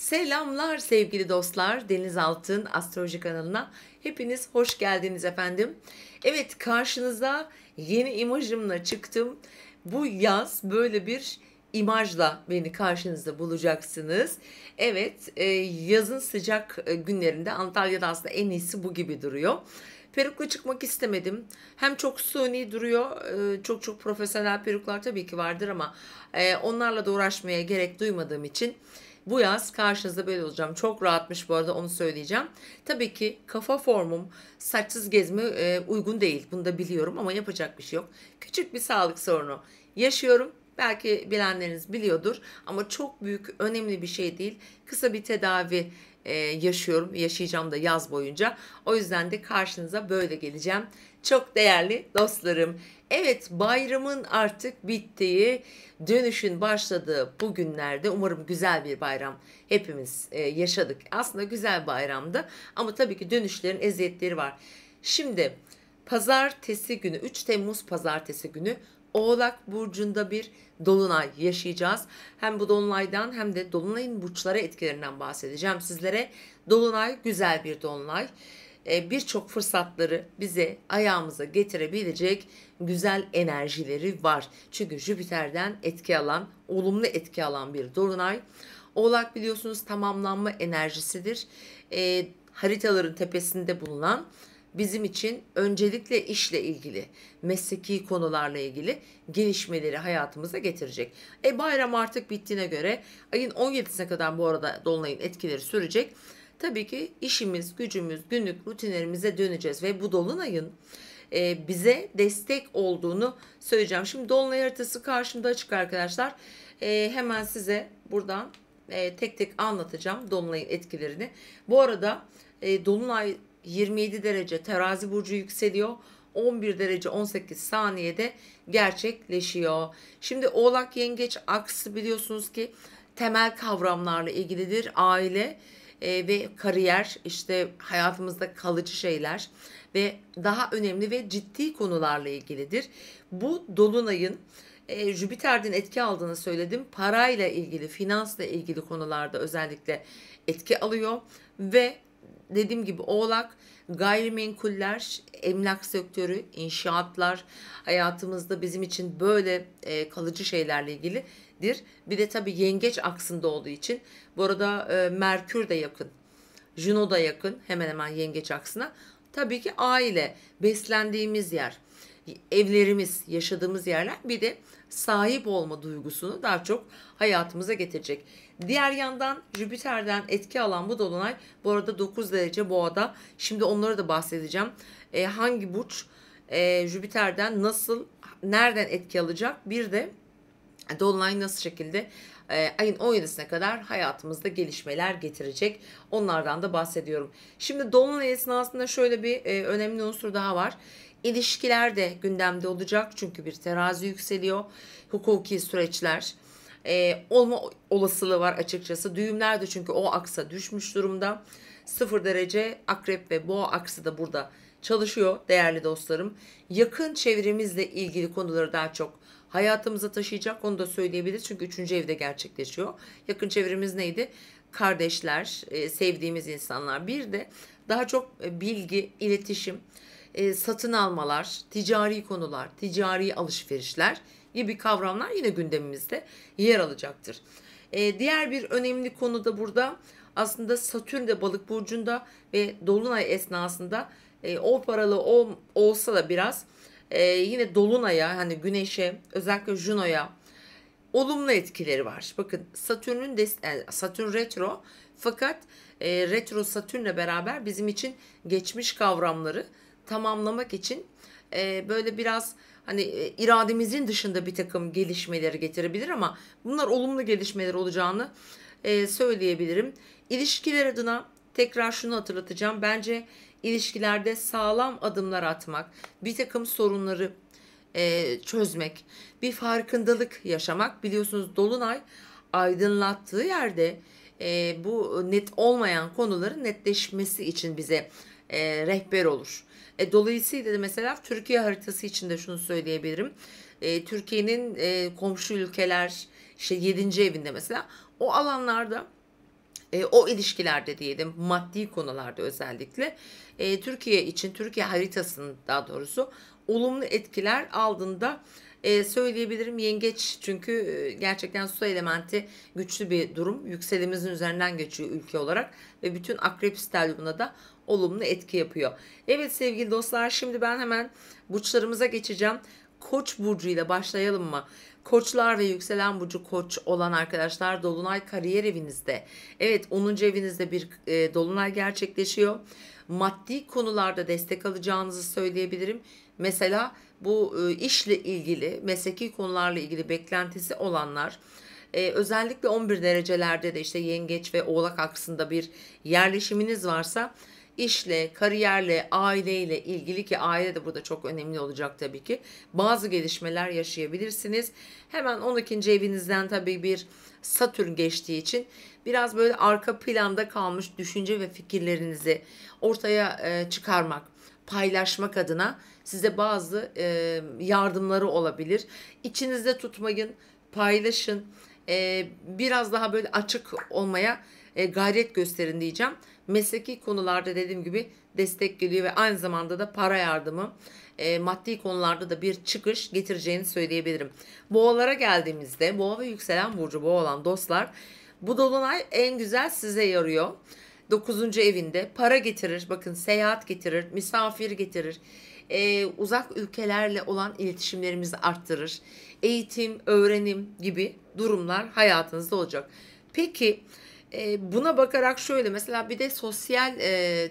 Selamlar sevgili dostlar. Deniz Altın Astroloji kanalına hepiniz hoş geldiniz efendim. Evet, karşınıza yeni imajımla çıktım. Bu yaz böyle bir imajla beni karşınızda bulacaksınız. Evet, yazın sıcak günlerinde Antalya'da aslında en iyisi bu gibi duruyor. Perukla çıkmak istemedim. Hem çok suni duruyor, çok profesyonel peruklar tabii ki vardır ama onlarla da uğraşmaya gerek duymadığım için bu yaz karşınızda böyle olacağım. Çok rahatmış bu arada, onu söyleyeceğim. Tabii ki kafa formum saçsız gezme uygun değil. Bunu da biliyorum ama yapacak bir şey yok. Küçük bir sağlık sorunu yaşıyorum. Belki bilenleriniz biliyordur ama çok büyük, önemli bir şey değil. Kısa bir tedavi yaşıyorum, yaşayacağım da yaz boyunca. O yüzden de karşınıza böyle geleceğim. Çok değerli dostlarım. Evet, bayramın artık bittiği, dönüşün başladığı bu günlerde umarım güzel bir bayram hepimiz yaşadık. Aslında güzel bayramdı ama tabii ki dönüşlerin eziyetleri var. Şimdi pazartesi günü, 3 Temmuz pazartesi günü Oğlak Burcu'nda bir dolunay yaşayacağız. Hem bu dolunaydan hem de dolunayın burçlara etkilerinden bahsedeceğim sizlere. Dolunay güzel bir dolunay. Birçok fırsatları bize, ayağımıza getirebilecek güzel enerjileri var. Çünkü Jüpiter'den etki alan, olumlu etki alan bir dolunay. Oğlak biliyorsunuz tamamlanma enerjisidir. Haritaların tepesinde bulunan, bizim için öncelikle işle ilgili, mesleki konularla ilgili gelişmeleri hayatımıza getirecek. Bayram artık bittiğine göre ayın 17'sine kadar bu arada dolunayın etkileri sürecek. Tabii ki işimiz, gücümüz, günlük rutinlerimize döneceğiz ve bu dolunayın bize destek olduğunu söyleyeceğim. Şimdi dolunay haritası karşımda açık arkadaşlar. Hemen size buradan tek tek anlatacağım dolunayın etkilerini. Bu arada dolunay 27 derece terazi burcu yükseliyor. 11 derece 18 saniyede gerçekleşiyor. Şimdi Oğlak Yengeç aksı biliyorsunuz ki temel kavramlarla ilgilidir. Aile ve kariyer, işte hayatımızda kalıcı şeyler ve daha önemli ve ciddi konularla ilgilidir. Bu dolunayın Jüpiter'den etki aldığını söyledim. Parayla ilgili, finansla ilgili konularda özellikle etki alıyor ve dediğim gibi Oğlak gayrimenkuller, emlak sektörü, inşaatlar hayatımızda bizim için böyle kalıcı şeylerle ilgilidir. Bir de tabii yengeç aksında olduğu için, bu arada Merkür de yakın, Juno da yakın hemen hemen yengeç aksına. Tabii ki aile, beslendiğimiz yer, evlerimiz, yaşadığımız yerler, bir de sahip olma duygusunu daha çok hayatımıza getirecek. Diğer yandan Jüpiter'den etki alan bu dolunay bu arada 9 derece boğada. Şimdi onları da bahsedeceğim. Hangi burç Jüpiter'den nasıl, nereden etki alacak? Bir de dolunay nasıl şekilde ayın 17'sine kadar hayatımızda gelişmeler getirecek. Onlardan da bahsediyorum. Şimdi dolunay esnasında şöyle bir önemli unsur daha var. İlişkiler de gündemde olacak. Çünkü bir terazi yükseliyor. Hukuki süreçler olma olasılığı var açıkçası. Düğümler de çünkü o aksa düşmüş durumda. 0 derece akrep ve boğa aksı da burada çalışıyor değerli dostlarım. Yakın çevremizle ilgili konuları daha çok hayatımıza taşıyacak, onu da söyleyebiliriz. Çünkü 3. evde gerçekleşiyor. Yakın çevremiz neydi? Kardeşler, sevdiğimiz insanlar. Bir de daha çok bilgi, iletişim, satın almalar, ticari konular, ticari alışverişler gibi kavramlar yine gündemimizde yer alacaktır. Diğer bir önemli konu da burada aslında Satürn de Balık burcunda ve dolunay esnasında o paralı olsa da biraz yine dolunaya, hani güneşe, özellikle Juno'ya olumlu etkileri var. Bakın Satürn retro, fakat retro Satürn'le beraber bizim için geçmiş kavramları tamamlamak için böyle biraz hani irademizin dışında bir takım gelişmeleri getirebilir ama bunlar olumlu gelişmeler olacağını söyleyebilirim. İlişkiler adına tekrar şunu hatırlatacağım. Bence ilişkilerde sağlam adımlar atmak, bir takım sorunları çözmek, bir farkındalık yaşamak. Biliyorsunuz dolunay aydınlattığı yerde bu net olmayan konuların netleşmesi için bize rehber olur. Dolayısıyla da mesela Türkiye haritası için de şunu söyleyebilirim. Türkiye'nin komşu ülkeler, işte 7. evinde mesela, o alanlarda O ilişkilerde diyelim, maddi konularda özellikle Türkiye için, Türkiye haritasının daha doğrusu olumlu etkiler aldığında söyleyebilirim. Yengeç çünkü gerçekten su elementi güçlü bir durum. Yükselimizin üzerinden geçiyor ülke olarak ve bütün akrep stelyumuna da olumlu etki yapıyor. Evet sevgili dostlar, şimdi ben hemen burçlarımıza geçeceğim. Koç burcu ile başlayalım mı? Koçlar ve yükselen burcu Koç olan arkadaşlar, dolunay kariyer evinizde. Evet, 10. evinizde bir dolunay gerçekleşiyor. Maddi konularda destek alacağınızı söyleyebilirim. Mesela bu işle ilgili, mesleki konularla ilgili beklentisi olanlar, özellikle 11 derecelerde de işte yengeç ve oğlak aksında bir yerleşiminiz varsa, işle, kariyerle, aileyle ilgili, ki aile de burada çok önemli olacak tabii ki, bazı gelişmeler yaşayabilirsiniz. Hemen 12. evinizden tabii bir Satürn geçtiği için biraz böyle arka planda kalmış düşünce ve fikirlerinizi ortaya çıkarmak, paylaşmak adına size bazı yardımları olabilir. İçinizde tutmayın, paylaşın. Biraz daha böyle açık olmaya gayret gösterin diyeceğim. Mesleki konularda dediğim gibi destek geliyor ve aynı zamanda da para yardımı, maddi konularda da bir çıkış getireceğini söyleyebilirim. Boğalara geldiğimizde, boğa ve yükselen burcu boğa olan dostlar, bu dolunay en güzel size yarıyor. 9. evinde para getirir, bakın seyahat getirir, misafir getirir, uzak ülkelerle olan iletişimlerimizi arttırır, eğitim, öğrenim gibi durumlar hayatınızda olacak. Peki buna bakarak şöyle, mesela bir de sosyal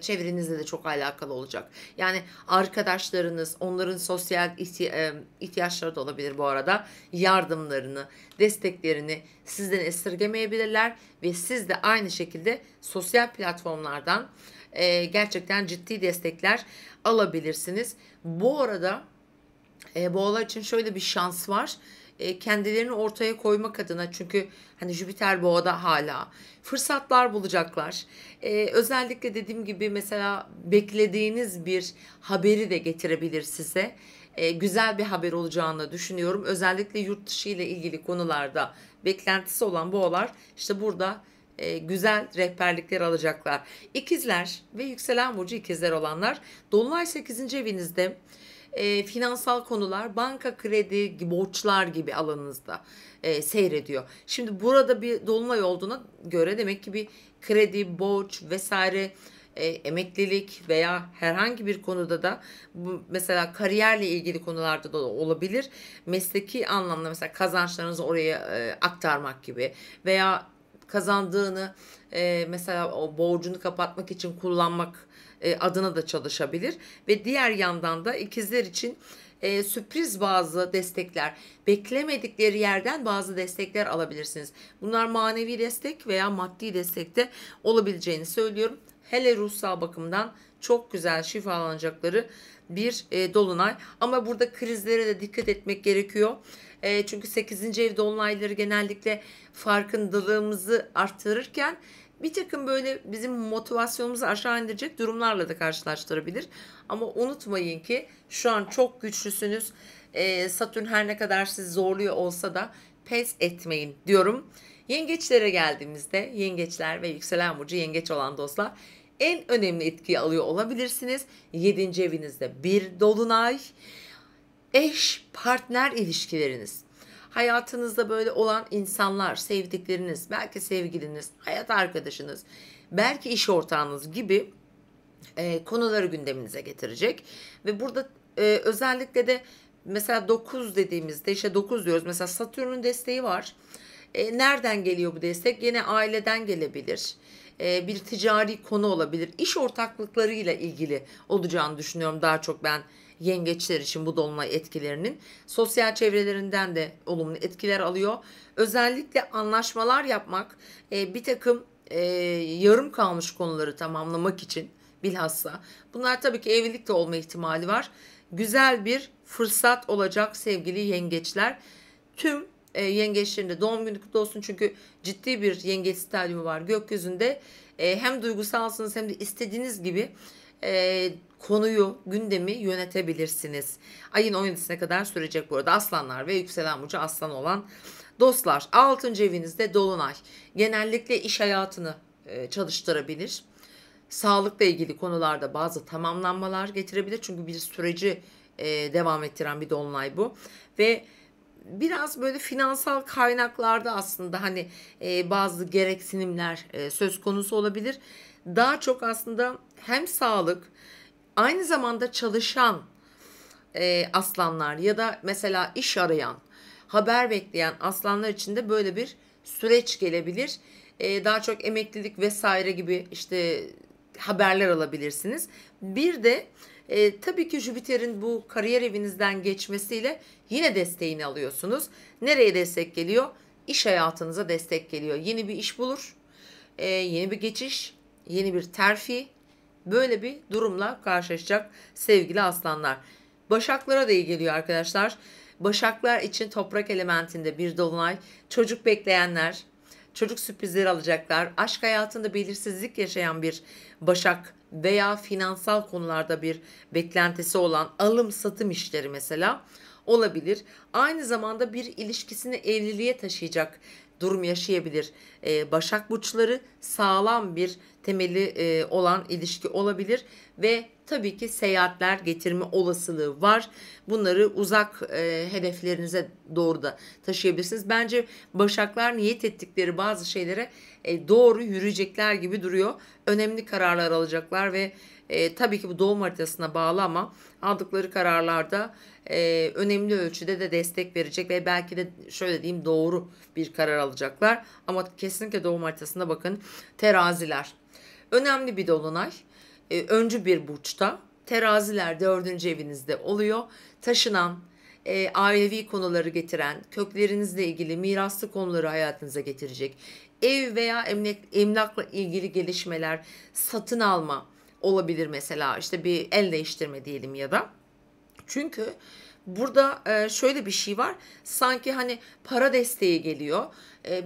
çevrenizle de çok alakalı olacak. Yani arkadaşlarınız, onların sosyal ihtiyaçları da olabilir bu arada. Yardımlarını, desteklerini sizden esirgemeyebilirler ve siz de aynı şekilde sosyal platformlardan gerçekten ciddi destekler alabilirsiniz. Bu arada boğalar için şöyle bir şans var. Kendilerini ortaya koymak adına, çünkü hani Jüpiter boğada, hala fırsatlar bulacaklar. Özellikle dediğim gibi mesela beklediğiniz bir haberi de getirebilir size. Güzel bir haber olacağını düşünüyorum. Özellikle yurt dışı ile ilgili konularda beklentisi olan boğalar işte burada güzel rehberlikler alacaklar. İkizler ve yükselen burcu ikizler olanlar, dolunay 8. evinizde finansal konular, banka, kredi, borçlar gibi alanınızda seyrediyor. Şimdi burada bir dolunay olduğuna göre demek ki bir kredi, borç vesaire, emeklilik veya herhangi bir konuda da, bu mesela kariyerle ilgili konularda da olabilir. Mesleki anlamda mesela kazançlarınızı oraya aktarmak gibi veya kazandığını mesela o borcunu kapatmak için kullanmak adına da çalışabilir. Ve diğer yandan da ikizler için sürpriz bazı destekler, beklemedikleri yerden bazı destekler alabilirsiniz. Bunlar manevi destek veya maddi destek de olabileceğini söylüyorum. Hele ruhsal bakımdan çok güzel şifalanacakları bir dolunay. Ama burada krizlere de dikkat etmek gerekiyor. Çünkü 8. ev dolunayları genellikle farkındalığımızı artırırken bir takım böyle bizim motivasyonumuzu aşağı indirecek durumlarla da karşılaştırabilir. Ama unutmayın ki şu an çok güçlüsünüz. Satürn her ne kadar sizi zorluyor olsa da pes etmeyin diyorum. Yengeçlere geldiğimizde, yengeçler ve yükselen burcu yengeç olan dostlar, en önemli etkiyi alıyor olabilirsiniz. 7. evinizde bir dolunay. Eş, partner ilişkileriniz, hayatınızda böyle olan insanlar, sevdikleriniz, belki sevgiliniz, hayat arkadaşınız, belki iş ortağınız gibi konuları gündeminize getirecek. Ve burada özellikle de mesela 9 dediğimizde, işte 9 diyoruz, mesela Satürn'ün desteği var. Nereden geliyor bu destek? Yine aileden gelebilir. Bir ticari konu olabilir. İş ortaklıklarıyla ilgili olacağını düşünüyorum daha çok ben yengeçler için bu dolunay etkilerinin. Sosyal çevrelerinden de olumlu etkiler alıyor. Özellikle anlaşmalar yapmak, bir takım yarım kalmış konuları tamamlamak için bilhassa. Bunlar tabii ki evlilik de olma ihtimali var. Güzel bir fırsat olacak sevgili yengeçler. Tüm yengeçlerin de doğum günü kutlu olsun, çünkü ciddi bir yengeç stelyumu var gökyüzünde. Hem duygusalsınız hem de istediğiniz gibi konuyu, gündemi yönetebilirsiniz. Ayın 17'sine kadar sürecek bu arada. Aslanlar ve yükselen burcu aslan olan dostlar, 6. evinizde dolunay genellikle iş hayatını çalıştırabilir. Sağlıkla ilgili konularda bazı tamamlanmalar getirebilir. Çünkü bir süreci devam ettiren bir dolunay bu. Ve biraz böyle finansal kaynaklarda aslında hani bazı gereksinimler söz konusu olabilir. Daha çok aslında hem sağlık, aynı zamanda çalışan aslanlar ya da mesela iş arayan, haber bekleyen aslanlar için de böyle bir süreç gelebilir. Daha çok emeklilik vesaire gibi işte haberler alabilirsiniz. Bir de tabii ki Jüpiter'in bu kariyer evinizden geçmesiyle yine desteğini alıyorsunuz. Nereye destek geliyor? İş hayatınıza destek geliyor. Yeni bir iş bulur, yeni bir geçiş, yeni bir terfi, böyle bir durumla karşılaşacak sevgili aslanlar. Başaklara da iyi geliyor arkadaşlar. Başaklar için toprak elementinde bir dolunay. Çocuk bekleyenler, çocuk sürprizleri alacaklar. Aşk hayatında belirsizlik yaşayan bir başak veya finansal konularda bir beklentisi olan alım satım işleri mesela olabilir. Aynı zamanda bir ilişkisini evliliğe taşıyacak durum yaşayabilir. Başak burçları sağlam bir temeli olan ilişki olabilir ve tabii ki seyahatler getirme olasılığı var. Bunları uzak hedeflerinize doğru da taşıyabilirsiniz. Bence başaklar niyet ettikleri bazı şeylere doğru yürüyecekler gibi duruyor. Önemli kararlar alacaklar ve tabii ki bu doğum haritasına bağlı ama aldıkları kararlarda önemli ölçüde de destek verecek ve belki de şöyle diyeyim doğru bir karar alacaklar. Ama kesinlikle doğum haritasına bakın. Teraziler. Önemli bir dolunay. Öncü bir burçta. Teraziler 4. evinizde oluyor. Taşınan, ailevi konuları getiren, köklerinizle ilgili miraslı konuları hayatınıza getirecek. Ev veya emlakla ilgili gelişmeler, satın alma olabilir mesela. İşte bir el değiştirme diyelim ya da. Çünkü burada şöyle bir şey var. Sanki hani para desteği geliyor.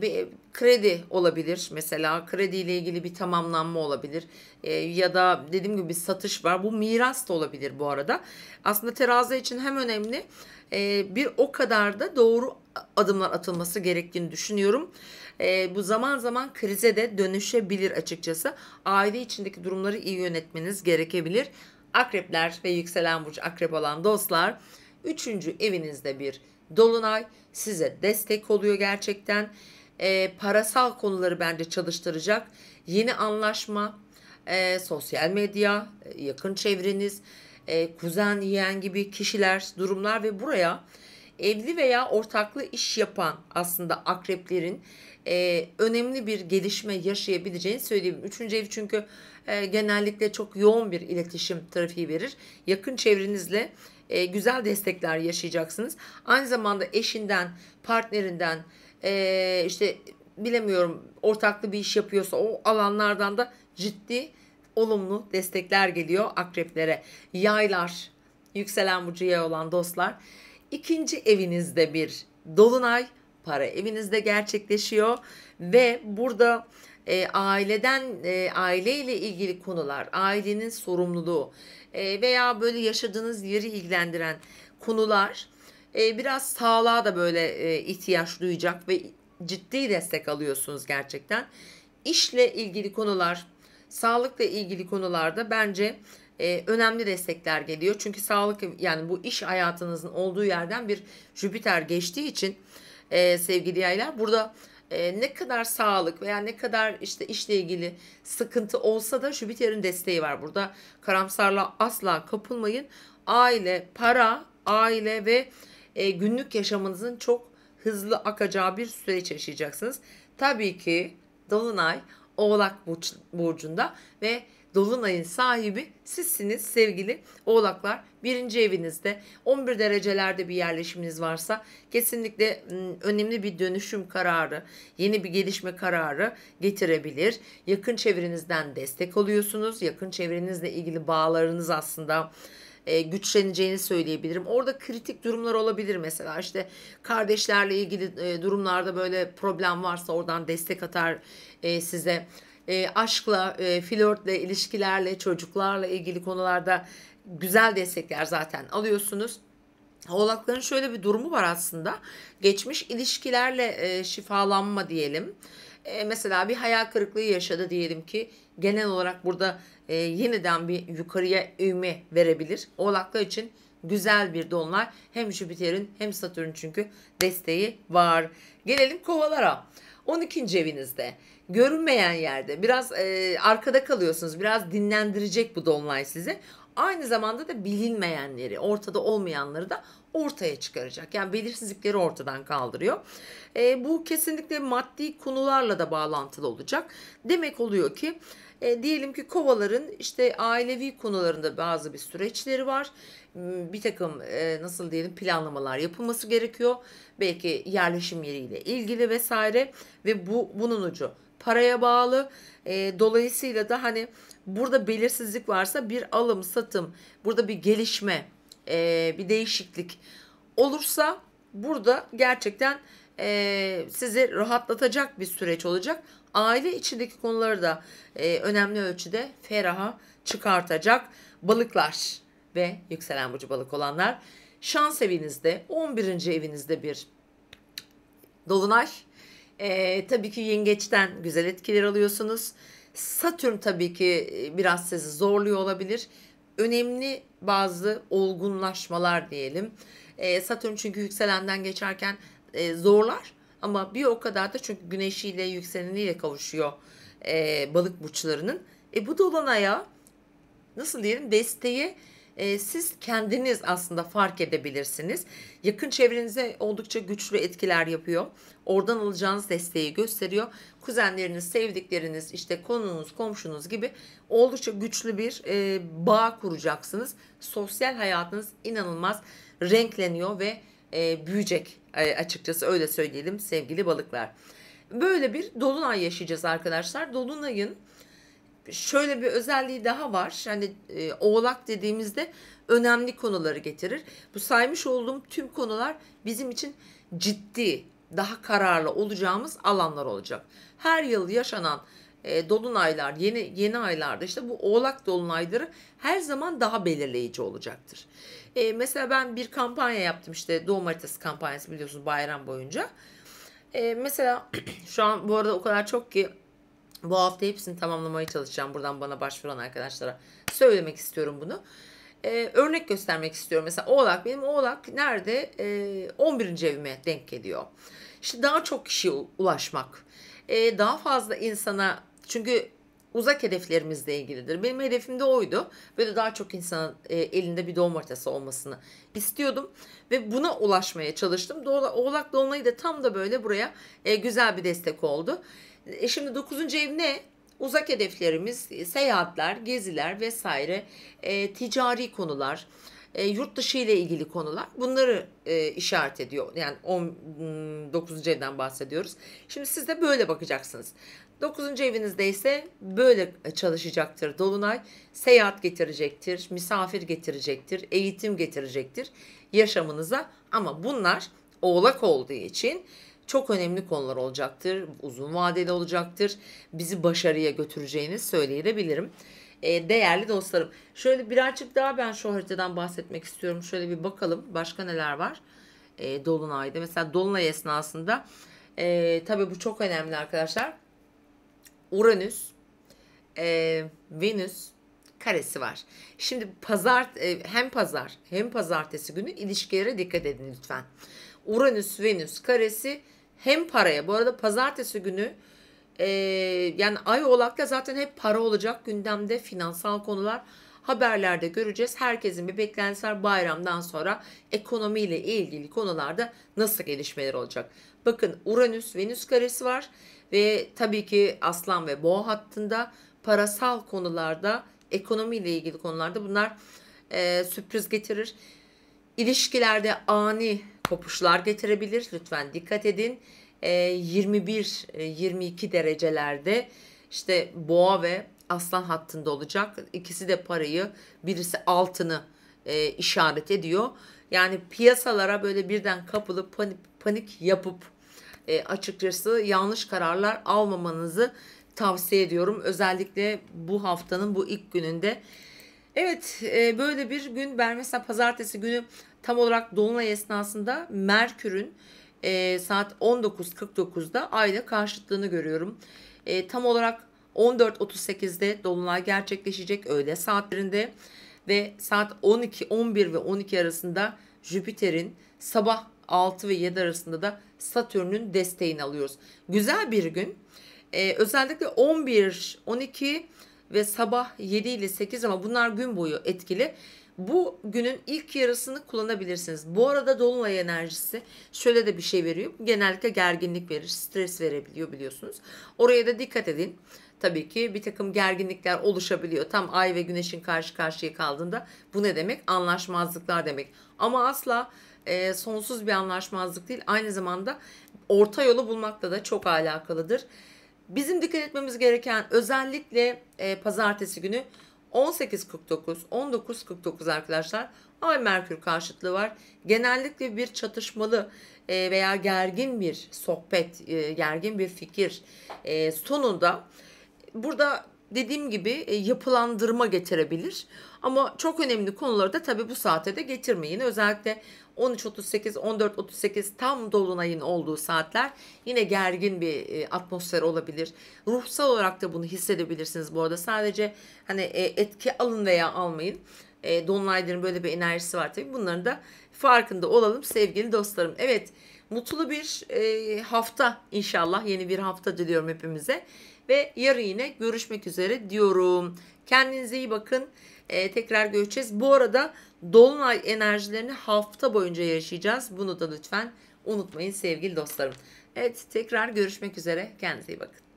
Bir kredi olabilir mesela. Krediyle ilgili bir tamamlanma olabilir. Ya da dediğim gibi bir satış var. Bu miras da olabilir bu arada. Aslında terazi için hem önemli bir o kadar da doğru adımlar atılması gerektiğini düşünüyorum. Bu zaman zaman krize de dönüşebilir açıkçası. Aile içindeki durumları iyi yönetmeniz gerekebilir. Akrepler ve yükselen burcu akrep olan dostlar, 3. evinizde bir dolunay size destek oluyor gerçekten. Parasal konuları bence çalıştıracak. Yeni anlaşma, sosyal medya, yakın çevreniz, kuzen, yeğen gibi kişiler, durumlar ve buraya evli veya ortaklı iş yapan aslında akreplerin önemli bir gelişme yaşayabileceğini söyleyebilirim. 3. ev çünkü genellikle çok yoğun bir iletişim trafiği verir. Yakın çevrenizle güzel destekler yaşayacaksınız. Aynı zamanda eşinden, partnerinden, işte bilemiyorum ortaklı bir iş yapıyorsa o alanlardan da ciddi olumlu destekler geliyor akreplere. Yaylar, yükselen burcu yay olan dostlar, 2. evinizde bir dolunay para evinizde gerçekleşiyor ve burada aileyle ilgili konular, ailenin sorumluluğu veya böyle yaşadığınız yeri ilgilendiren konular biraz sağlığa da böyle ihtiyaç duyacak ve ciddi destek alıyorsunuz gerçekten. İşle ilgili konular, sağlıkla ilgili konularda bence önemli destekler geliyor. Çünkü sağlık yani bu iş hayatınızın olduğu yerden bir Jüpiter geçtiği için sevgili yaylar burada ne kadar sağlık veya ne kadar işte işle ilgili sıkıntı olsa da Jüpiter'in desteği var. Burada karamsarlığa asla kapılmayın. Aile, para, aile ve günlük yaşamınızın çok hızlı akacağı bir süreç yaşayacaksınız. Tabii ki Dolunay Oğlak burcunda ve Dolunay'ın sahibi sizsiniz sevgili oğlaklar. 1. evinizde 11 derecelerde bir yerleşiminiz varsa kesinlikle önemli bir dönüşüm kararı, yeni bir gelişme kararı getirebilir. Yakın çevrenizden destek alıyorsunuz. Yakın çevrenizle ilgili bağlarınız aslında güçleneceğini söyleyebilirim. Orada kritik durumlar olabilir mesela işte kardeşlerle ilgili durumlarda böyle problem varsa oradan destek atar size. Aşkla, flörtle, ilişkilerle, çocuklarla ilgili konularda güzel destekler zaten alıyorsunuz. Oğlakların şöyle bir durumu var aslında. Geçmiş ilişkilerle şifalanma diyelim. Mesela bir hayal kırıklığı yaşadı diyelim ki, genel olarak burada yeniden bir yukarıya ivme verebilir. Oğlaklar için güzel bir dolunay. Hem Jüpiter'in hem Satürn çünkü desteği var. Gelelim kovalara. 12. evinizde görünmeyen yerde biraz arkada kalıyorsunuz. Biraz dinlendirecek bu dolunay sizi. Aynı zamanda da bilinmeyenleri, ortada olmayanları da ortaya çıkaracak. Yani belirsizlikleri ortadan kaldırıyor. Bu kesinlikle maddi konularla da bağlantılı olacak. Demek oluyor ki diyelim ki kovaların işte ailevi konularında bazı bir süreçleri var. Bir takım nasıl diyelim planlamalar yapılması gerekiyor. Belki yerleşim yeriyle ilgili vesaire ve bunun ucu paraya bağlı. Dolayısıyla da hani burada belirsizlik varsa bir alım satım, burada bir gelişme, bir değişiklik olursa burada gerçekten sizi rahatlatacak bir süreç olacak. Aile içindeki konuları da önemli ölçüde feraha çıkartacak balıklar ve yükselen burcu balık olanlar. Şans evinizde 11. evinizde bir dolunay. Tabii ki yengeçten güzel etkiler alıyorsunuz. Satürn tabii ki biraz sizi zorluyor olabilir. Önemli bazı olgunlaşmalar diyelim. Satürn çünkü yükselenden geçerken zorlar ama bir o kadar da çünkü güneşiyle yükseleniyle kavuşuyor balık burçlarının. Bu dolunaya nasıl diyelim desteği siz kendiniz aslında fark edebilirsiniz. Yakın çevrenize oldukça güçlü etkiler yapıyor. Oradan alacağınız desteği gösteriyor. Kuzenleriniz, sevdikleriniz, işte konunuz, komşunuz gibi oldukça güçlü bir bağ kuracaksınız. Sosyal hayatınız inanılmaz renkleniyor ve büyüyecek açıkçası öyle söyleyelim sevgili balıklar. Böyle bir dolunay yaşayacağız arkadaşlar. Dolunayın şöyle bir özelliği daha var. Hani oğlak dediğimizde önemli konuları getirir. Bu saymış olduğum tüm konular bizim için ciddi, daha kararlı olacağımız alanlar olacak. Her yıl yaşanan dolunaylar, yeni aylarda işte bu oğlak dolunayları her zaman daha belirleyici olacaktır. Mesela ben bir kampanya yaptım işte doğum haritası kampanyası biliyorsunuz bayram boyunca. Mesela şu an bu arada o kadar çok ki bu hafta hepsini tamamlamaya çalışacağım. Buradan bana başvuran arkadaşlara söylemek istiyorum bunu. Örnek göstermek istiyorum. Mesela Oğlak, benim Oğlak nerede? 11. evime denk geliyor. İşte daha çok kişiye ulaşmak. Daha fazla insana, çünkü uzak hedeflerimizle ilgilidir. Benim hedefim de oydu. Böyle daha çok insanın elinde bir doğum haritası olmasını istiyordum. Ve buna ulaşmaya çalıştım. Oğlak Dolunay'ı da tam da böyle buraya güzel bir destek oldu. Şimdi 9. ev ne? Uzak hedeflerimiz, seyahatler, geziler vesaire, ticari konular, yurt dışı ile ilgili konular bunları işaret ediyor. Yani 9. evden bahsediyoruz. Şimdi siz de böyle bakacaksınız. 9. evinizde ise böyle çalışacaktır Dolunay. Seyahat getirecektir, misafir getirecektir, eğitim getirecektir yaşamınıza. Ama bunlar Oğlak olduğu için çok önemli konular olacaktır. Uzun vadeli olacaktır. Bizi başarıya götüreceğini söyleyebilirim. Değerli dostlarım. Şöyle birazcık daha ben şu haritadan bahsetmek istiyorum. Şöyle bir bakalım. Başka neler var? Dolunay'da. Mesela Dolunay esnasında tabii bu çok önemli arkadaşlar. Uranüs, Venüs karesi var. Şimdi hem pazartesi günü ilişkilere dikkat edin lütfen. Uranüs Venüs karesi hem paraya, bu arada pazartesi günü yani Ay Oğlak'ta zaten hep para olacak gündemde, finansal konular haberlerde göreceğiz. Herkesin bir beklentisi var bayramdan sonra ekonomiyle ilgili konularda nasıl gelişmeler olacak. Bakın Uranüs Venüs karesi var ve tabii ki Aslan ve Boğa hattında parasal konularda, ekonomiyle ilgili konularda bunlar sürpriz getirir. İlişkilerde ani kopuşlar getirebilir. Lütfen dikkat edin. 21-22 derecelerde işte Boğa ve Aslan hattında olacak. İkisi de parayı, birisi altını işaret ediyor. Yani piyasalara böyle birden kapılıp panik yapıp açıkçası yanlış kararlar almamanızı tavsiye ediyorum. Özellikle bu haftanın bu ilk gününde. Evet, böyle bir gün ben mesela pazartesi günü tam olarak dolunay esnasında Merkür'ün saat 19.49'da ayla karşıtlığını görüyorum. Tam olarak 14.38'de dolunay gerçekleşecek öğle saatlerinde ve saat 12, 11 ve 12 arasında Jüpiter'in, sabah 6 ve 7 arasında da Satürn'ün desteğini alıyoruz. Güzel bir gün. Özellikle 11, 12 ve sabah 7 ile 8, ama bunlar gün boyu etkili. Bu günün ilk yarısını kullanabilirsiniz. Bu arada dolunay enerjisi şöyle de bir şey veriyor. Genellikle gerginlik verir, stres verebiliyor biliyorsunuz. Oraya da dikkat edin. Tabii ki bir takım gerginlikler oluşabiliyor. Tam ay ve güneşin karşı karşıya kaldığında bu ne demek? Anlaşmazlıklar demek. Ama asla sonsuz bir anlaşmazlık değil. Aynı zamanda orta yolu bulmakla da çok alakalıdır. Bizim dikkat etmemiz gereken özellikle pazartesi günü 18.49, 19.49 arkadaşlar. Ay Merkür karşıtlığı var. Genellikle bir çatışmalı veya gergin bir sohbet, gergin bir fikir sonunda burada dediğim gibi yapılandırma getirebilir. Ama çok önemli konuları da tabii bu saate de getirmeyin. Özellikle 13.38, 14.38 tam dolunayın olduğu saatler yine gergin bir atmosfer olabilir. Ruhsal olarak da bunu hissedebilirsiniz bu arada. Sadece hani etki alın veya almayın. Dolunayların böyle bir enerjisi var tabii. Bunların da farkında olalım sevgili dostlarım. Evet, mutlu bir hafta inşallah. Yeni bir hafta diliyorum hepimize. Ve yarın yine görüşmek üzere diyorum. Kendinize iyi bakın. Tekrar görüşeceğiz. Bu arada dolunay enerjilerini hafta boyunca yaşayacağız. Bunu da lütfen unutmayın sevgili dostlarım. Evet, tekrar görüşmek üzere. Kendinize iyi bakın.